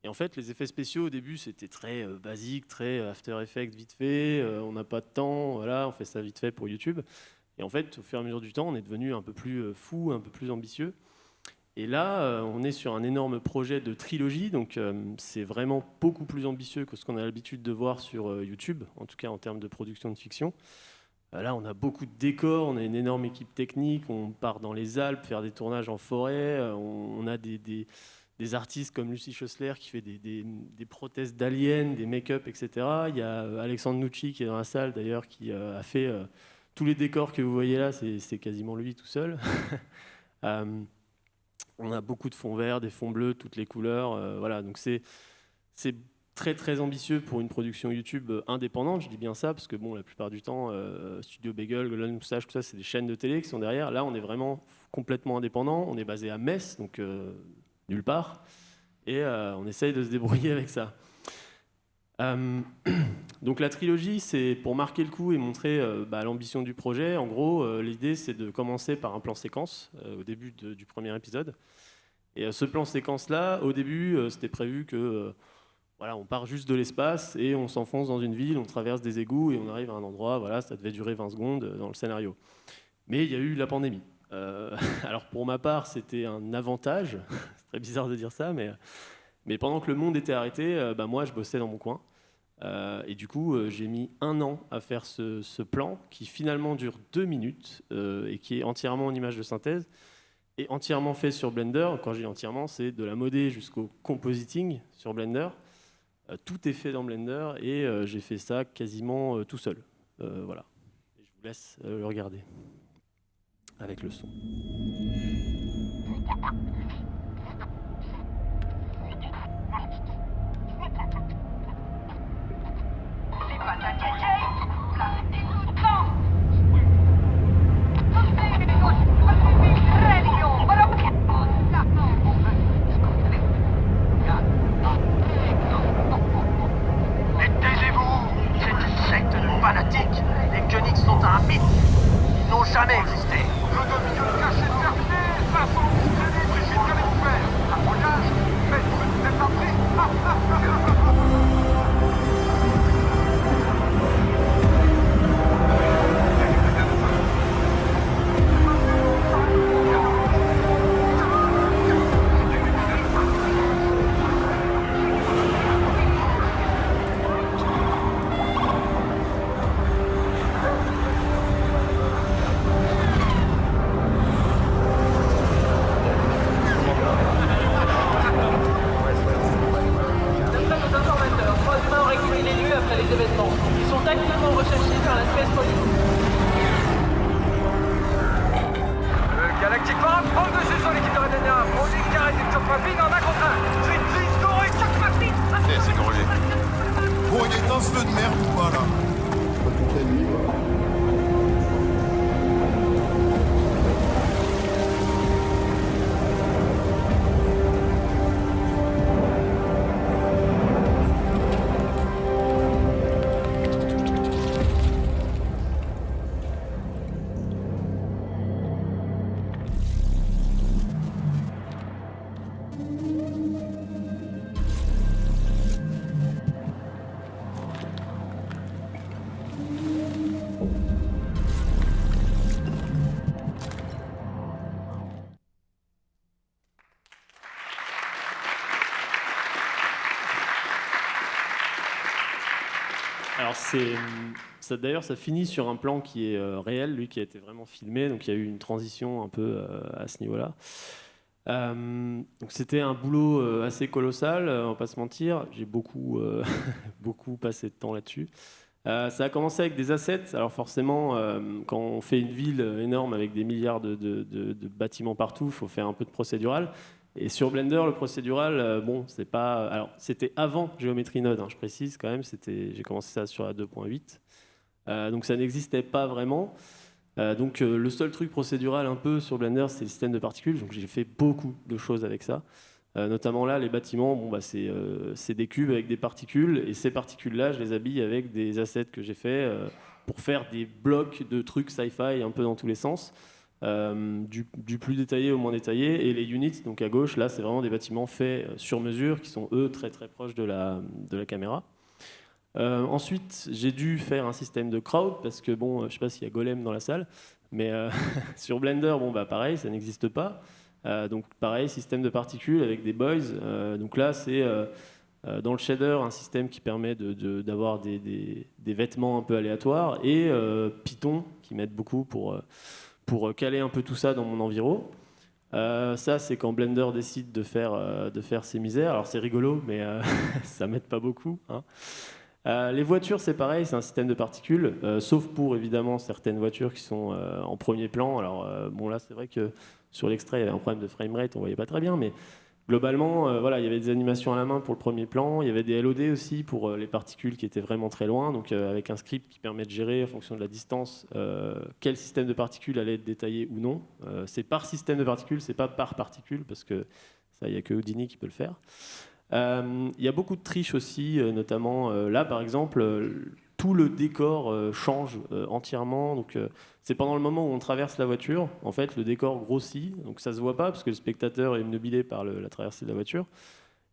Et en fait, les effets spéciaux au début, c'était très basique, très After Effects vite fait, on n'a pas de temps, voilà, on fait ça vite fait pour YouTube. Et en fait, au fur et à mesure du temps, on est devenu un peu plus fou, un peu plus ambitieux. Et là, on est sur un énorme projet de trilogie, donc c'est vraiment beaucoup plus ambitieux que ce qu'on a l'habitude de voir sur YouTube, en tout cas en termes de production de fiction. Là, on a beaucoup de décors, on a une énorme équipe technique, on part dans les Alpes faire des tournages en forêt, on a des artistes comme Lucie Schossler qui fait des prothèses d'aliens, des make-up, etc. Il y a Alexandre Nucci qui est dans la salle d'ailleurs, qui a fait... tous les décors que vous voyez là, c'est quasiment lui tout seul. On a beaucoup de fonds verts, des fonds bleus, toutes les couleurs. Voilà, donc c'est très très ambitieux pour une production YouTube indépendante. Je dis bien ça parce que bon, la plupart du temps, Studio Bagel, Golden Moustache, tout ça, c'est des chaînes de télé qui sont derrière. Là, on est vraiment complètement indépendant. On est basé à Metz, donc nulle part, et on essaye de se débrouiller avec ça. Donc la trilogie, c'est pour marquer le coup et montrer l'ambition du projet. En gros, l'idée, c'est de commencer par un plan séquence au début du premier épisode. Et ce plan séquence-là, au début, c'était prévu que on part juste de l'espace et on s'enfonce dans une ville, on traverse des égouts et on arrive à un endroit. Voilà, ça devait durer 20 secondes dans le scénario. Mais il y a eu la pandémie. Alors pour ma part, c'était un avantage. C'est très bizarre de dire ça, mais pendant que le monde était arrêté, moi, je bossais dans mon coin. Et du coup, j'ai mis 1 an à faire ce plan qui finalement dure 2 minutes et qui est entièrement en image de synthèse et entièrement fait sur Blender. Quand je dis entièrement, c'est de la modée jusqu'au compositing sur Blender. Tout est fait dans Blender et j'ai fait ça quasiment tout seul. Voilà. Et je vous laisse le regarder avec le son. Les Mais taisez-vous! C'est une secte de fanatiques! Les Koenigs sont un mythe! Ils n'ont jamais existé! Le demi-heure caché terminé! 500 litres libres, j'ai bien les faire! Approchage! Maître, vous êtes appris! Galactic Force, prendre dessus sur l'équipe de Redenia. Produit carré du Turfmapine en 1 contre 1. Suite, Doro et Turfmapine. C'est drôle. Bon, il est dans ce feu de merde ou pas là? Alors d'ailleurs, ça finit sur un plan qui est réel, lui qui a été vraiment filmé, donc il y a eu une transition un peu à ce niveau-là. Donc c'était un boulot assez colossal, on va pas se mentir. J'ai beaucoup, beaucoup passé de temps là-dessus. Ça a commencé avec des assets. Alors forcément, quand on fait une ville énorme avec des milliards de bâtiments partout, il faut faire un peu de procédural. Et sur Blender, le procédural, bon, c'est pas. Alors, c'était avant Geometry Node, hein, je précise quand même. J'ai commencé ça sur la 2.8, donc ça n'existait pas vraiment. Donc le seul truc procédural un peu sur Blender, c'est le système de particules. Donc j'ai fait beaucoup de choses avec ça. Notamment là, les bâtiments, bon, bah, c'est des cubes avec des particules. Et ces particules-là, je les habille avec des assets que j'ai fait pour faire des blocs de trucs sci-fi un peu dans tous les sens. Du plus détaillé au moins détaillé. Et les units, donc à gauche, là, c'est vraiment des bâtiments faits sur mesure qui sont, eux, très très proches de la caméra. Ensuite, j'ai dû faire un système de crowd parce que, bon, je ne sais pas s'il y a Golem dans la salle, mais sur Blender, bon, bah, pareil, ça n'existe pas. Donc pareil, système de particules avec des boys. Donc là, c'est dans le shader un système qui permet d'avoir des vêtements un peu aléatoires et Python qui m'aide beaucoup pour caler un peu tout ça dans mon environ. Ça, c'est quand Blender décide de faire ses misères. Alors c'est rigolo, mais ça m'aide pas beaucoup, hein. Les voitures, c'est pareil, c'est un système de particules, sauf pour évidemment certaines voitures qui sont en premier plan. Alors bon, là, c'est vrai que sur l'extrait, il y avait un problème de framerate, on voyait pas très bien, mais globalement, voilà, il y avait des animations à la main pour le premier plan, il y avait des LOD aussi pour les particules qui étaient vraiment très loin, donc avec un script qui permet de gérer en fonction de la distance quel système de particules allait être détaillé ou non. C'est par système de particules, c'est pas par particule, parce que ça, il n'y a que Houdini qui peut le faire. Il y a beaucoup de triches aussi, notamment là par exemple, tout le décor change entièrement. Donc, c'est pendant le moment où on traverse la voiture, en fait le décor grossit, donc ça se voit pas parce que le spectateur est obnubilé par la traversée de la voiture.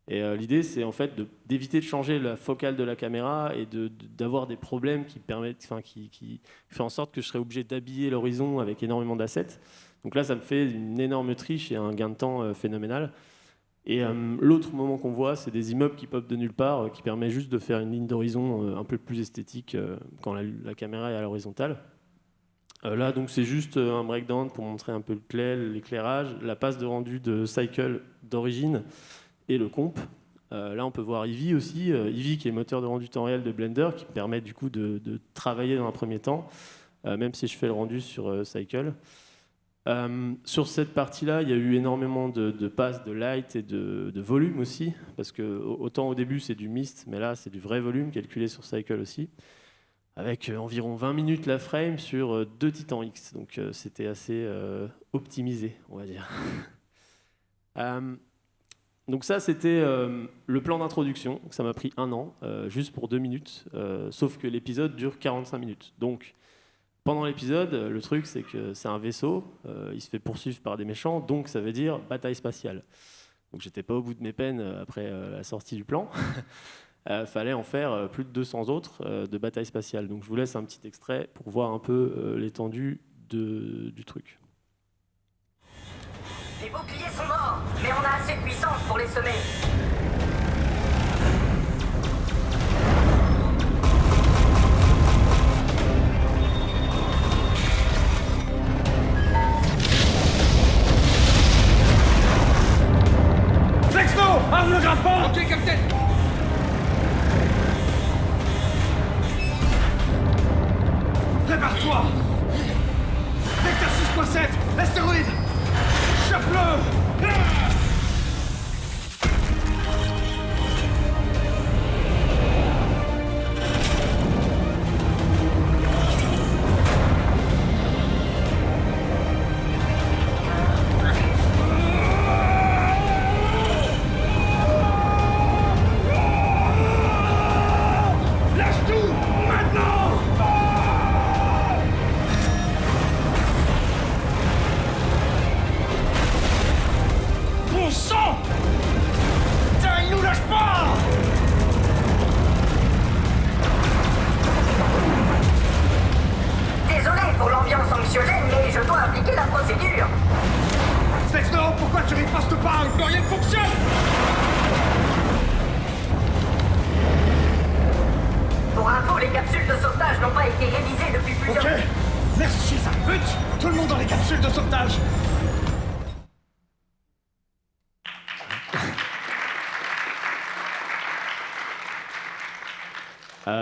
Et l'idée c'est en fait d'éviter de changer la focale de la caméra et d'avoir des problèmes qui fait en sorte que je serais obligé d'habiller l'horizon avec énormément d'assets. Donc là ça me fait une énorme triche et un gain de temps phénoménal. Et l'autre moment qu'on voit, c'est des immeubles qui pop de nulle part, qui permet juste de faire une ligne d'horizon un peu plus esthétique quand la caméra est à l'horizontale. Là, donc, c'est juste un breakdown pour montrer un peu l'éclairage, la passe de rendu de Cycle d'origine et le comp. Là, on peut voir Eevee aussi, Eevee qui est le moteur de rendu temps réel de Blender, qui permet du coup de travailler dans un premier temps, même si je fais le rendu sur Cycle. Sur cette partie-là, il y a eu énormément de passes de light et de volume aussi, parce que autant au début c'est du mist, mais là c'est du vrai volume calculé sur Cycle aussi. avec environ 20 minutes la frame sur 2 Titan X. Donc c'était assez optimisé, on va dire. Donc ça, c'était le plan d'introduction. Ça m'a pris 1 an, juste pour 2 minutes, sauf que l'épisode dure 45 minutes. Donc pendant l'épisode, le truc, c'est que c'est un vaisseau, il se fait poursuivre par des méchants, donc ça veut dire bataille spatiale. Donc j'étais pas au bout de mes peines après la sortie du plan. Fallait en faire plus de 200 autres de bataille spatiale. Donc je vous laisse un petit extrait pour voir un peu l'étendue du truc. Les boucliers sont morts, mais on a assez de puissance pour les semer. Flexno, arme le grappin. Ok, capitaine. Prépare-toi. Vecteur 6.7, astéroïde. Chope-le.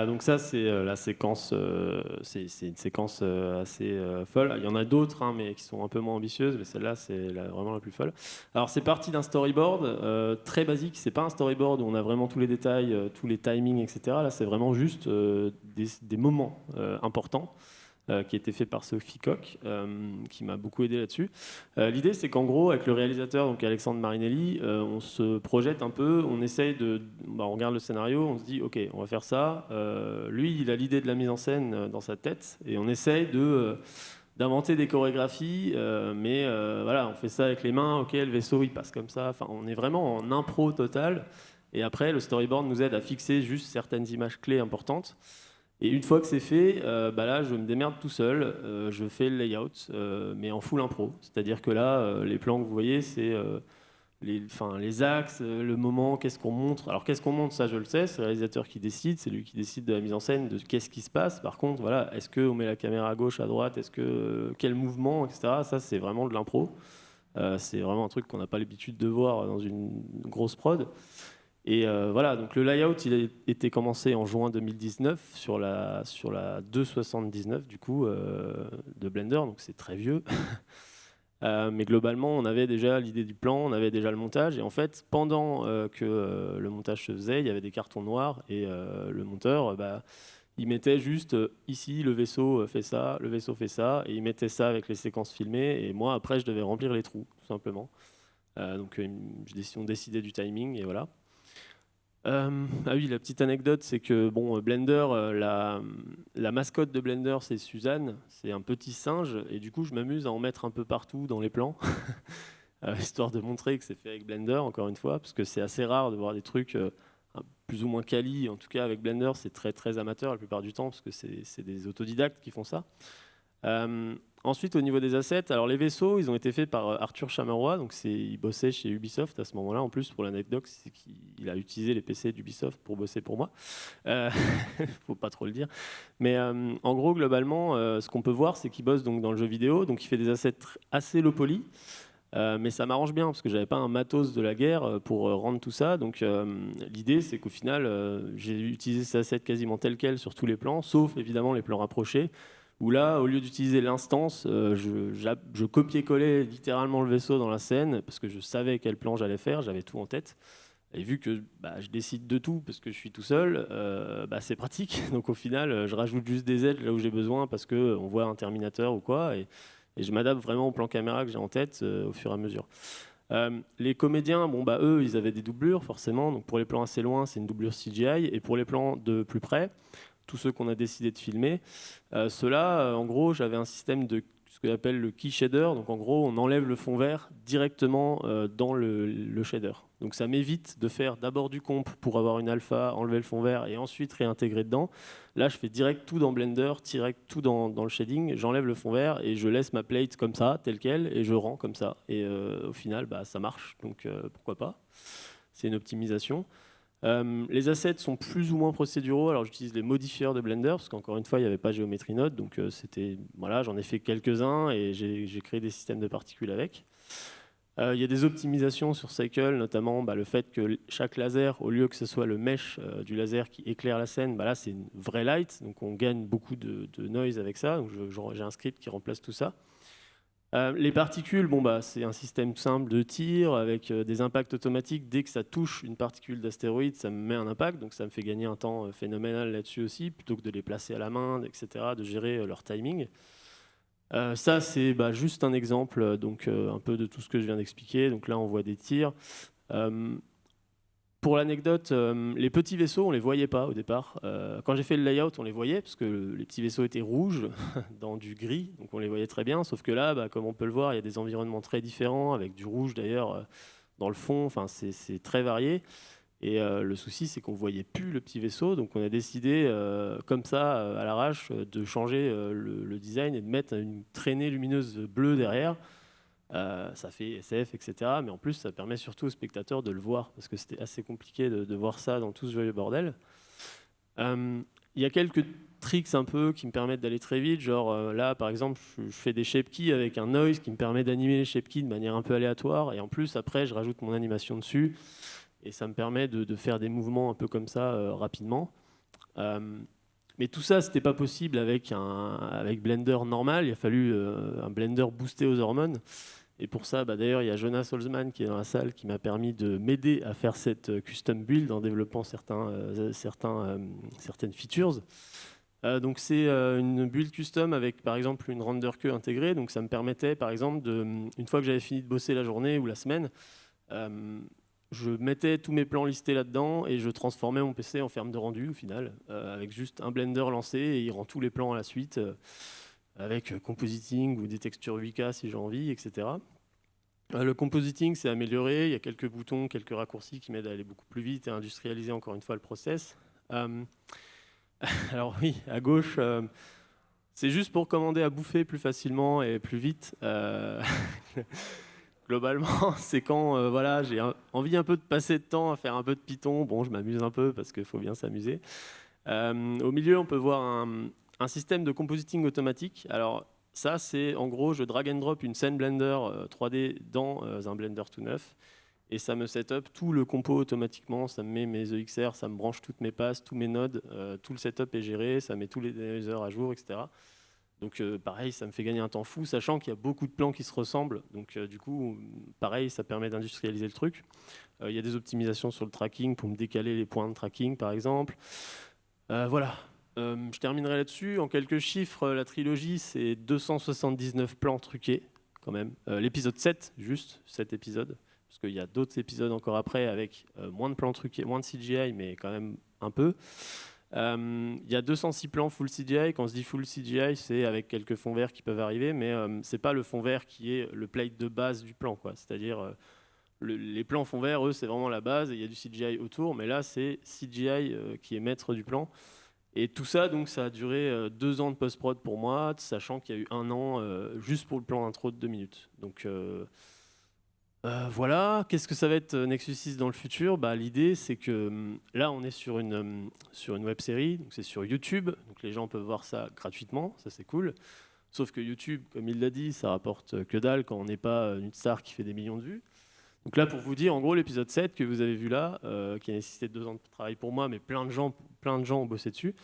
Donc ça, c'est la séquence, c'est une séquence assez folle. Il y en a d'autres, hein, mais qui sont un peu moins ambitieuses, mais celle-là, c'est vraiment la plus folle. Alors, c'est parti d'un storyboard très basique. C'est pas un storyboard où on a vraiment tous les détails, tous les timings, etc. Là, c'est vraiment juste des moments importants. Qui a été fait par Sophie Koch, qui m'a beaucoup aidé là-dessus. L'idée, c'est qu'en gros, avec le réalisateur, donc Alexandre Marinelli, on se projette un peu, on essaye on regarde le scénario, on se dit, ok, on va faire ça. Lui, il a l'idée de la mise en scène dans sa tête, et on essaye d'inventer des chorégraphies, mais voilà, on fait ça avec les mains, ok, le vaisseau, il passe comme ça. Enfin, on est vraiment en impro total, et après, le storyboard nous aide à fixer juste certaines images clés importantes. Et une fois que c'est fait, là, je me démerde tout seul, je fais le layout, mais en full impro. C'est-à-dire que là, les plans que vous voyez, c'est les axes, le moment, qu'est-ce qu'on montre. Alors, qu'est-ce qu'on montre, ça, je le sais, c'est le réalisateur qui décide, c'est lui qui décide de la mise en scène, de qu'est-ce qui se passe. Par contre, voilà, est-ce qu'on met la caméra à gauche, à droite, quel mouvement, etc. Ça, c'est vraiment de l'impro. C'est vraiment un truc qu'on n'a pas l'habitude de voir dans une grosse prod. Et voilà, donc le layout, il a été commencé en juin 2019 sur la 279 du coup de Blender, donc c'est très vieux. Mais globalement, on avait déjà l'idée du plan, on avait déjà le montage, et en fait, pendant que le montage se faisait, il y avait des cartons noirs, et le monteur, il mettait juste ici, le vaisseau fait ça, le vaisseau fait ça, et il mettait ça avec les séquences filmées, et moi, après, je devais remplir les trous, tout simplement. Donc on décidait du timing, et voilà. Ah oui, la petite anecdote, c'est que Blender, la mascotte de Blender, c'est Suzanne, c'est un petit singe, et du coup, je m'amuse à en mettre un peu partout dans les plans, histoire de montrer que c'est fait avec Blender, encore une fois, parce que c'est assez rare de voir des trucs plus ou moins quali. En tout cas, avec Blender, c'est très très amateur la plupart du temps, parce que c'est des autodidactes qui font ça. Ensuite, au niveau des assets, alors les vaisseaux, ils ont été faits par Arthur Chameroy, donc il bossait chez Ubisoft à ce moment-là. En plus, pour l'anecdote, c'est qu'il a utilisé les PC d'Ubisoft pour bosser pour moi. Faut pas trop le dire. Mais en gros, globalement, ce qu'on peut voir, c'est qu'il bosse donc dans le jeu vidéo, donc il fait des assets assez low poly. Mais ça m'arrange bien parce que j'avais pas un matos de la guerre pour rendre tout ça. Donc l'idée, c'est qu'au final, j'ai utilisé ces assets quasiment tels quels sur tous les plans, sauf évidemment les plans rapprochés, où là, au lieu d'utiliser l'instance, je copiais-collais littéralement le vaisseau dans la scène, parce que je savais quel plan j'allais faire, j'avais tout en tête. Et vu que je décide de tout parce que je suis tout seul, c'est pratique. Donc au final, je rajoute juste des aides là où j'ai besoin parce qu'on voit un Terminator ou quoi. Et je m'adapte vraiment au plan caméra que j'ai en tête au fur et à mesure. Les comédiens, eux, ils avaient des doublures forcément. Donc pour les plans assez loin, c'est une doublure CGI. Et pour les plans de plus près, tous ceux qu'on a décidé de filmer, ceux-là, en gros, j'avais un système de ce qu'on appelle le key shader. Donc en gros, on enlève le fond vert directement dans le shader. Donc ça m'évite de faire d'abord du comp pour avoir une alpha, enlever le fond vert et ensuite réintégrer dedans. Là, je fais direct tout dans Blender, direct tout dans le shading, j'enlève le fond vert et je laisse ma plate comme ça, telle quelle, et je rends comme ça. Et au final, ça marche, donc pourquoi pas. C'est une optimisation. Les assets sont plus ou moins procéduraux. Alors j'utilise les modifieurs de Blender parce qu'encore une fois il n'y avait pas Geometry Node, donc j'en ai fait quelques-uns et j'ai créé des systèmes de particules avec. Il y a des optimisations sur Cycle, notamment le fait que chaque laser, au lieu que ce soit le mesh du laser qui éclaire la scène, là c'est une vraie light, donc on gagne beaucoup de noise avec ça. Donc j'ai un script qui remplace tout ça. Les particules, c'est un système simple de tir avec des impacts automatiques. Dès que ça touche une particule d'astéroïde, ça me met un impact, donc ça me fait gagner un temps phénoménal là-dessus aussi, plutôt que de les placer à la main, etc., de gérer leur timing. Ça, c'est juste un exemple donc, un peu de tout ce que je viens d'expliquer. Donc là, on voit des tirs. Pour l'anecdote, les petits vaisseaux, on ne les voyait pas au départ. Quand j'ai fait le layout, on les voyait, parce que les petits vaisseaux étaient rouges dans du gris, donc on les voyait très bien. Sauf que là, comme on peut le voir, il y a des environnements très différents, avec du rouge d'ailleurs dans le fond. Enfin, c'est très varié. Et le souci, c'est qu'on ne voyait plus le petit vaisseau. Donc on a décidé, comme ça, à l'arrache, de changer le design et de mettre une traînée lumineuse bleue derrière. Ça fait SF, etc. Mais en plus, ça permet surtout aux spectateurs de le voir, parce que c'était assez compliqué de voir ça dans tout ce joyeux bordel. Il y a quelques tricks un peu qui me permettent d'aller très vite. Genre là, par exemple, je fais des shape keys avec un noise qui me permet d'animer les shape keys de manière un peu aléatoire. Et en plus, après, je rajoute mon animation dessus. Et ça me permet de faire des mouvements un peu comme ça rapidement. Mais tout ça, c'était pas possible avec Blender normal. Il a fallu un Blender boosté aux hormones. Et pour ça, d'ailleurs, il y a Jonas Holzman qui est dans la salle qui m'a permis de m'aider à faire cette custom build en développant certaines features. Donc c'est une build custom avec par exemple une render queue intégrée. Donc ça me permettait par exemple, une fois que j'avais fini de bosser la journée ou la semaine, je mettais tous mes plans listés là-dedans et je transformais mon PC en ferme de rendu au final, avec juste un Blender lancé et il rend tous les plans à la suite, avec compositing ou des textures 8K si j'ai envie, etc. Le compositing s'est amélioré, il y a quelques boutons, quelques raccourcis qui m'aident à aller beaucoup plus vite et à industrialiser encore une fois le process. Alors oui, à gauche, c'est juste pour commander à bouffer plus facilement et plus vite. Globalement, c'est quand j'ai envie un peu de passer de temps à faire un peu de Python. Bon, je m'amuse un peu parce qu'il faut bien s'amuser. Au milieu, on peut voir un système de compositing automatique. Alors ça, c'est en gros, je drag and drop une scène Blender 3D dans un Blender tout neuf. Et ça me set up tout le compo automatiquement. Ça me met mes EXR, ça me branche toutes mes passes, tous mes nodes. Tout le setup est géré, ça met tous les lasers à jour, etc. Donc pareil, ça me fait gagner un temps fou, sachant qu'il y a beaucoup de plans qui se ressemblent. Donc du coup, pareil, ça permet d'industrialiser le truc. Il y a des optimisations sur le tracking pour me décaler les points de tracking, par exemple. Voilà. Je terminerai là-dessus. En quelques chiffres, la trilogie, c'est 279 plans truqués, quand même. L'épisode 7, juste, 7 épisodes. Parce qu'il y a d'autres épisodes encore après avec moins de plans truqués, moins de CGI, mais quand même un peu. Il y a 206 plans full CGI. Quand on se dit full CGI, c'est avec quelques fonds verts qui peuvent arriver, mais c'est pas le fond vert qui est le plate de base du plan, quoi. C'est-à-dire les plans fond vert, eux, c'est vraiment la base et il y a du CGI autour, mais là, c'est CGI qui est maître du plan. Et tout ça, donc, ça a duré 2 ans de post-prod pour moi, sachant qu'il y a eu 1 an juste pour le plan d'intro de 2 minutes. Donc voilà, qu'est-ce que ça va être Nexus 6 dans le futur ? L'idée, c'est que là, on est sur une web-série, donc c'est sur YouTube, donc les gens peuvent voir ça gratuitement, ça c'est cool. Sauf que YouTube, comme il l'a dit, ça rapporte que dalle quand on n'est pas une star qui fait des millions de vues. Donc là, pour vous dire, en gros, l'épisode 7 que vous avez vu là, qui a nécessité 2 ans de travail pour moi, mais plein de gens ont bossé dessus,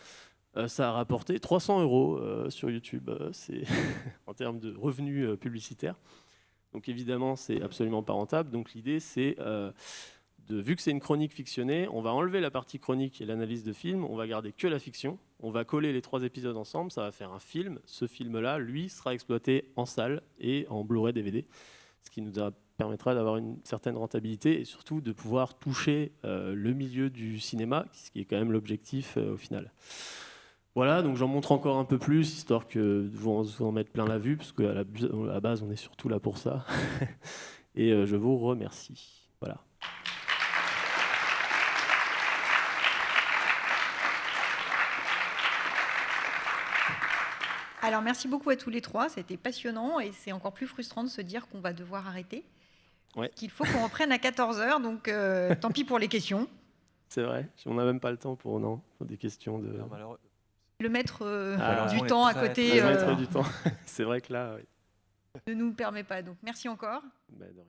ça a rapporté 300 € sur YouTube, c'est en termes de revenus publicitaires. Donc évidemment, c'est absolument pas rentable. Donc l'idée, c'est vu que c'est une chronique fictionnée, on va enlever la partie chronique et l'analyse de film, on va garder que la fiction, on va coller les 3 épisodes ensemble, ça va faire un film. Ce film-là, lui, sera exploité en salle et en Blu-ray DVD, ce qui nous permettra d'avoir une certaine rentabilité et surtout de pouvoir toucher le milieu du cinéma, ce qui est quand même l'objectif au final. Voilà, donc j'en montre encore un peu plus, histoire que de vous en mettre plein la vue, parce qu'à la base, on est surtout là pour ça. Et je vous remercie. Voilà. Alors, merci beaucoup à tous les 3, c'était passionnant et c'est encore plus frustrant de se dire qu'on va devoir arrêter. Ouais. Qu'il faut qu'on reprenne à 14h, donc tant pis pour les questions. C'est vrai, on n'a même pas le temps pour des questions de... Non, malheureux. Le maître malheureusement, du temps à très, côté Le maître du temps. C'est vrai que là, oui. ne nous permet pas. Donc, merci encore. Ben, de rien.